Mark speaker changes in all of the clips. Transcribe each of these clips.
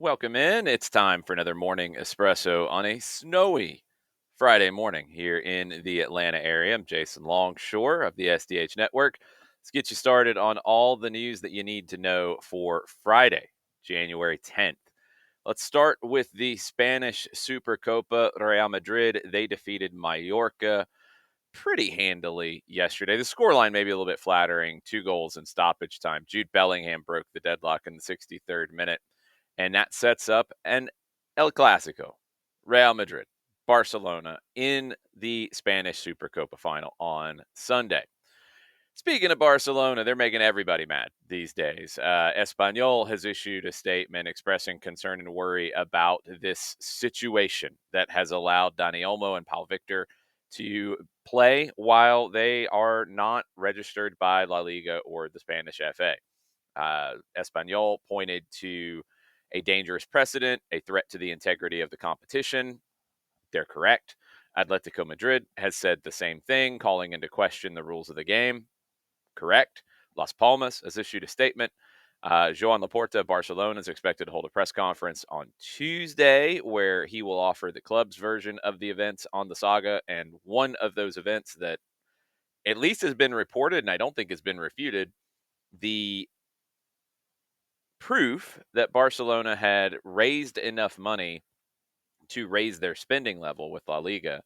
Speaker 1: Welcome in. It's time for another morning espresso on a snowy Friday morning here in the Atlanta area. I'm Jason Longshore of the SDH Network. Let's get you started on all the news that you need to know for Friday, January 10th. Let's start with the Spanish Supercopa. Real Madrid, they defeated Mallorca pretty handily yesterday. The scoreline may be a little bit flattering, 2 goals in stoppage time. Jude Bellingham broke the deadlock in the 63rd minute, and that sets up an El Clasico, Real Madrid, Barcelona in the Spanish Supercopa final on Sunday. Speaking of Barcelona, they're making everybody mad these days. Espanyol has issued a statement expressing concern and worry about this situation that has allowed Dani Olmo and Paul Victor to play while they are not registered by La Liga or the Spanish FA. Espanyol pointed to a dangerous precedent, a threat to the integrity of the competition. They're correct. Atletico Madrid has said the same thing, calling into question the rules of the game. Correct. Las Palmas has issued a statement. Joan Laporta of Barcelona is expected to hold a press conference on Tuesday where he will offer the club's version of the events on the saga. And one of those events that at least has been reported, and I don't think has been refuted, the proof that Barcelona had raised enough money to raise their spending level with La Liga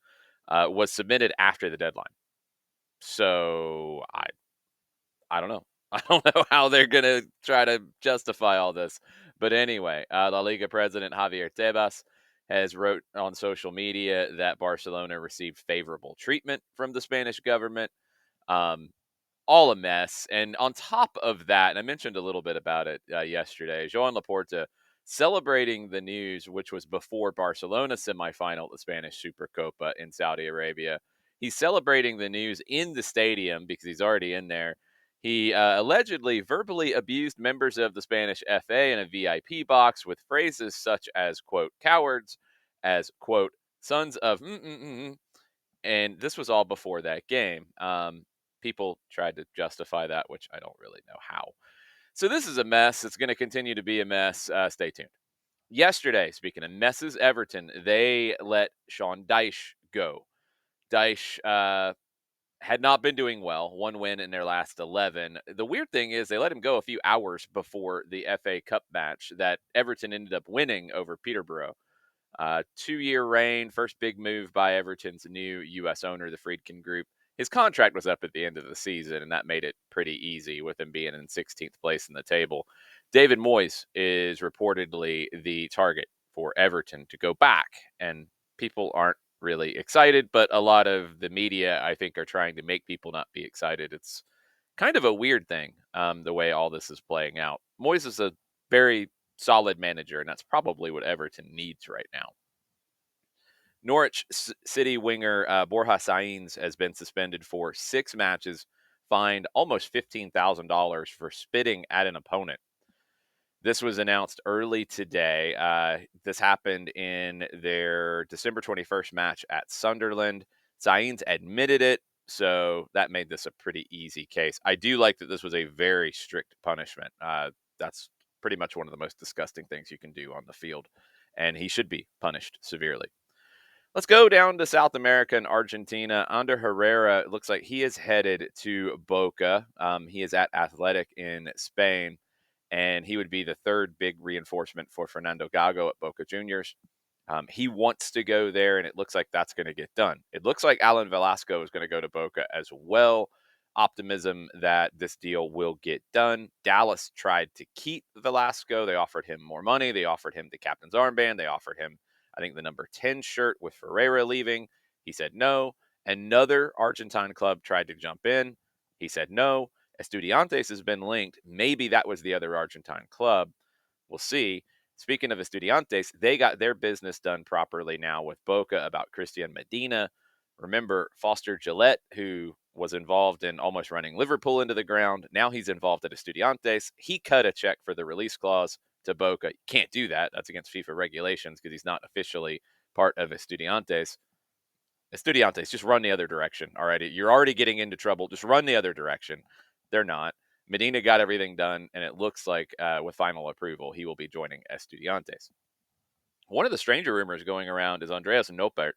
Speaker 1: was submitted after the deadline. So I don't know. I don't know how they're going to try to justify all this. But anyway, La Liga president Javier Tebas has wrote on social media that Barcelona received favorable treatment from the Spanish government. Um, all a mess. And on top of that, and I mentioned a little bit about it yesterday, Joan Laporta celebrating the news, which was before Barcelona semifinal, the Spanish Supercopa in Saudi Arabia. He's celebrating the news in the stadium because he's already in there. He allegedly verbally abused members of the Spanish FA in a VIP box with phrases such as, quote, cowards, as, quote, sons of, and this was all before that game. People tried to justify that, which I don't really know how. So this is a mess. It's going to continue to be a mess. Stay tuned. Yesterday, speaking of messes, Everton, they let Sean Dyche go. Dyche had not been doing well, one win in their last 11. The weird thing is they let him go a few hours before the FA Cup match that Everton ended up winning over Peterborough. 2-year reign, first big move by Everton's new U.S. owner, the Friedkin Group. His contract was up at the end of the season, and that made it pretty easy with him being in 16th place in the table. David Moyes is reportedly the target for Everton to go back, and people aren't really excited, but a lot of the media, I think, are trying to make people not be excited. It's kind of a weird thing, the way all this is playing out. Moyes is a very solid manager, and that's probably what Everton needs right now. Norwich City winger Borja Sainz has been suspended for 6 matches, fined almost $15,000 for spitting at an opponent. This was announced early today. This happened in their December 21st match at Sunderland. Sainz admitted it, so that made this a pretty easy case. I do like that this was a very strict punishment. That's pretty much one of the most disgusting things you can do on the field, and he should be punished severely. Let's go down to South America and Argentina. Ander Herrera, it looks like he is headed to Boca. He is at Athletic in Spain, and he would be the third big reinforcement for Fernando Gago at Boca Juniors. He wants to go there, and it looks like that's going to get done. It looks like Alan Velasco is going to go to Boca as well. Optimism that this deal will get done. Dallas tried to keep Velasco. They offered him more money. They offered him the captain's armband. They offered him, I think, the number 10 shirt with Ferreira leaving. He said no. Another Argentine club tried to jump in. He said no. Estudiantes has been linked. Maybe that was the other Argentine club. We'll see. Speaking of Estudiantes, they got their business done properly now with Boca about Christian Medina. Remember Foster Gillette, who was involved in almost running Liverpool into the ground. Now he's involved at Estudiantes. He cut a check for the release clause to Boca. You can't do that. That's against FIFA regulations because he's not officially part of Estudiantes. Estudiantes, just run the other direction. All right. You're already getting into trouble. Just run the other direction. They're not. Medina got everything done, and it looks like with final approval, he will be joining Estudiantes. One of the stranger rumors going around is Andreas Noppert,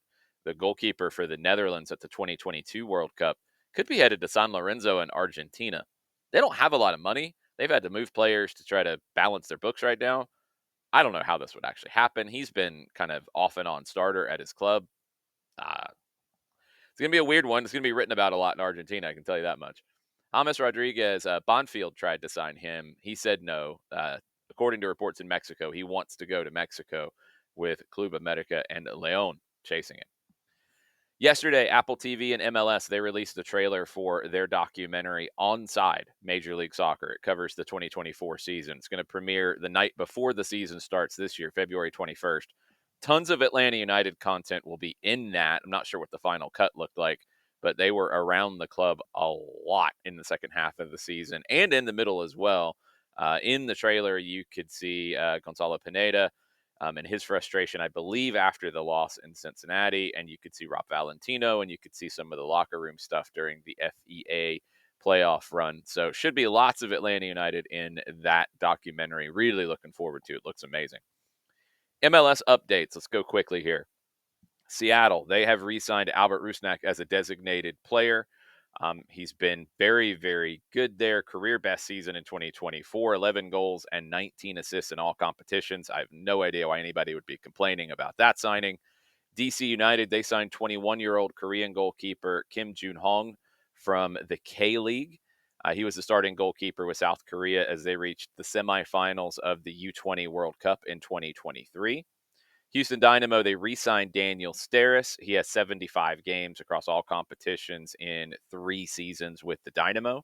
Speaker 1: the goalkeeper for the Netherlands at the 2022 World Cup, could be headed to San Lorenzo in Argentina. They don't have a lot of money. They've had to move players to try to balance their books right now. I don't know how this would actually happen. He's been kind of off and on starter at his club. Uh, it's going to be a weird one. It's going to be written about a lot in Argentina, I can tell you that much. James Rodriguez, Bonfield tried to sign him. He said no. According to reports in Mexico, he wants to go to Mexico with Club America and Leon chasing it. Yesterday, Apple TV and MLS, they released a trailer for their documentary Onside Major League Soccer. It covers the 2024 season. It's going to premiere the night before the season starts this year, February 21st. Tons of Atlanta United content will be in that. I'm not sure what the final cut looked like, but they were around the club a lot in the second half of the season and in the middle as well. In the trailer, you could see Gonzalo Pineda, and his frustration, I believe, after the loss in Cincinnati. And you could see Rob Valentino, and you could see some of the locker room stuff during the FEA playoff run. So should be lots of Atlanta United in that documentary. Really looking forward to it. Looks amazing. MLS updates. Let's go quickly here. Seattle, they have re-signed Albert Rusnak as a designated player. He's been very, very good there. Career best season in 2024, 11 goals and 19 assists in all competitions. I have no idea why anybody would be complaining about that signing. DC United, they signed 21-year-old Korean goalkeeper Kim Jun-hong from the K-League. He was the starting goalkeeper with South Korea as they reached the semifinals of the U20 World Cup in 2023. Houston Dynamo, they re-signed Daniel Steres. He has 75 games across all competitions in 3 seasons with the Dynamo.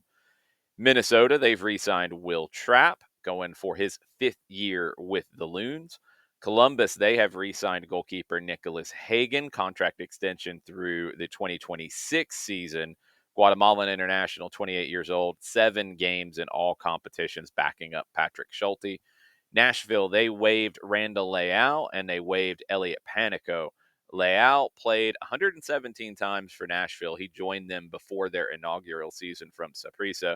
Speaker 1: Minnesota, they've re-signed Will Trapp, going for his 5th year with the Loons. Columbus, they have re-signed goalkeeper Nicholas Hagen, contract extension through the 2026 season. Guatemalan international, 28 years old, 7 games in all competitions, backing up Patrick Schulte. Nashville, they waived Randall Leal and they waived Elliot Panico. Leal played 117 times for Nashville. He joined them before their inaugural season from Saprissa.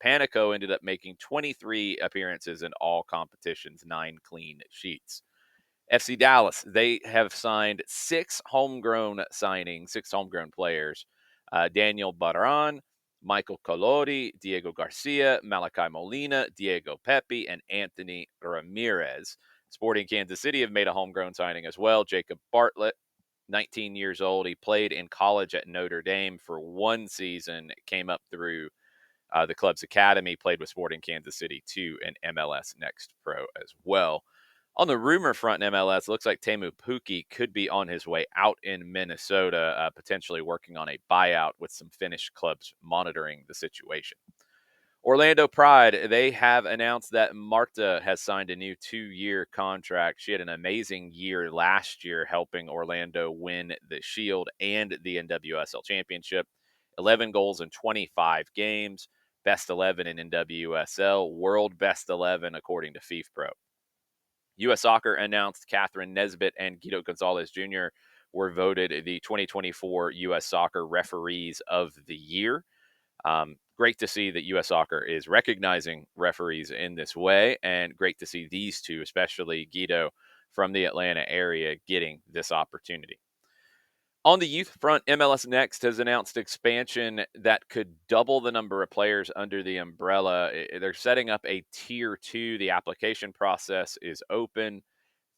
Speaker 1: Panico ended up making 23 appearances in all competitions, 9 clean sheets. FC Dallas, they have signed 6 homegrown signings, 6 homegrown players. Daniel Barran, Michael Colodi, Diego Garcia, Malachi Molina, Diego Pepe, and Anthony Ramirez. Sporting Kansas City have made a homegrown signing as well. Jacob Bartlett, 19 years old. He played in college at Notre Dame for 1 season, came up through the club's academy, played with Sporting Kansas City 2 and MLS Next Pro as well. On the rumor front in MLS, it looks like Teemu Pukki could be on his way out in Minnesota, potentially working on a buyout with some Finnish clubs monitoring the situation. Orlando Pride, they have announced that Marta has signed a new 2-year contract. She had an amazing year last year helping Orlando win the Shield and the NWSL Championship. 11 goals in 25 games, best 11 in NWSL, world best 11 according to FIFPro. U.S. Soccer announced Catherine Nesbitt and Guido Gonzalez Jr. were voted the 2024 U.S. Soccer Referees of the Year. Great to see that U.S. Soccer is recognizing referees in this way, and great to see these two, especially Guido from the Atlanta area, getting this opportunity. On the youth front, MLS Next has announced expansion that could double the number of players under the umbrella. They're setting up a tier 2. The application process is open.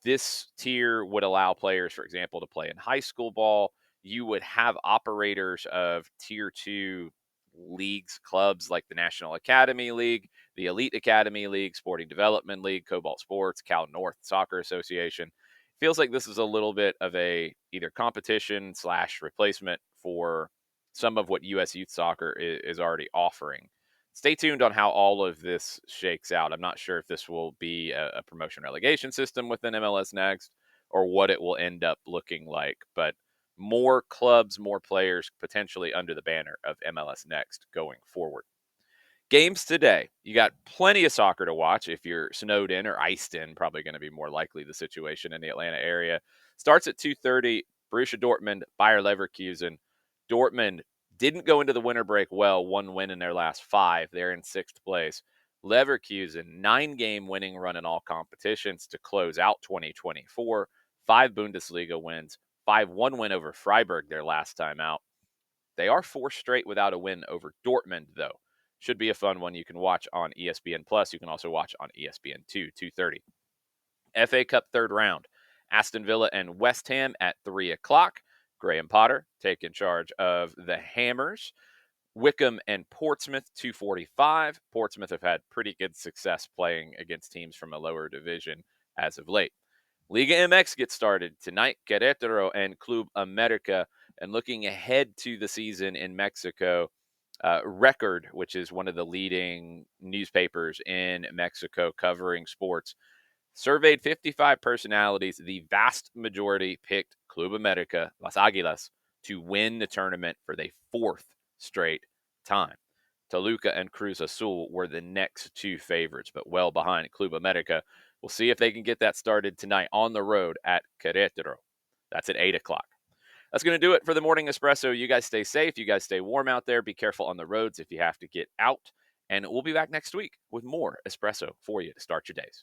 Speaker 1: This tier would allow players, for example, to play in high school ball. You would have operators of tier 2 leagues, clubs like the National Academy League, the Elite Academy League, Sporting Development League, Cobalt Sports, Cal North Soccer Association. Feels like this is a little bit of a either competition / replacement for some of what U.S. Youth Soccer is already offering. Stay tuned on how all of this shakes out. I'm not sure if this will be a promotion relegation system within MLS Next or what it will end up looking like, but more clubs, more players potentially under the banner of MLS Next going forward. Games today. You got plenty of soccer to watch if you're snowed in or iced in, probably going to be more likely the situation in the Atlanta area. Starts at 2:30, Borussia Dortmund, Bayer Leverkusen. Dortmund Didn't go into the winter break well, 1 win in their last 5. They're in 6th place. Leverkusen, 9-game winning run in all competitions to close out 2024. 5 Bundesliga wins, 5-1 win over Freiburg their last time out. They are 4 straight without a win over Dortmund, though. Should be a fun one you can watch on ESPN Plus. You can also watch on ESPN2, 2:30. FA Cup third round. Aston Villa and West Ham at 3 o'clock. Graham Potter taking charge of the Hammers. Wickham and Portsmouth, 2:45. Portsmouth have had pretty good success playing against teams from a lower division as of late. Liga MX gets started tonight. Querétaro and Club America. And looking ahead to the season in Mexico, Record, which is one of the leading newspapers in Mexico covering sports, surveyed 55 personalities. The vast majority picked Club America, Las Águilas, to win the tournament for the 4th straight time. Toluca and Cruz Azul were the next 2 favorites, but well behind Club America. We'll see if they can get that started tonight on the road at Querétaro. That's at 8 o'clock. That's going to do it for the Morning Espresso. You guys stay safe. You guys stay warm out there. Be careful on the roads if you have to get out. And we'll be back next week with more espresso for you to start your days.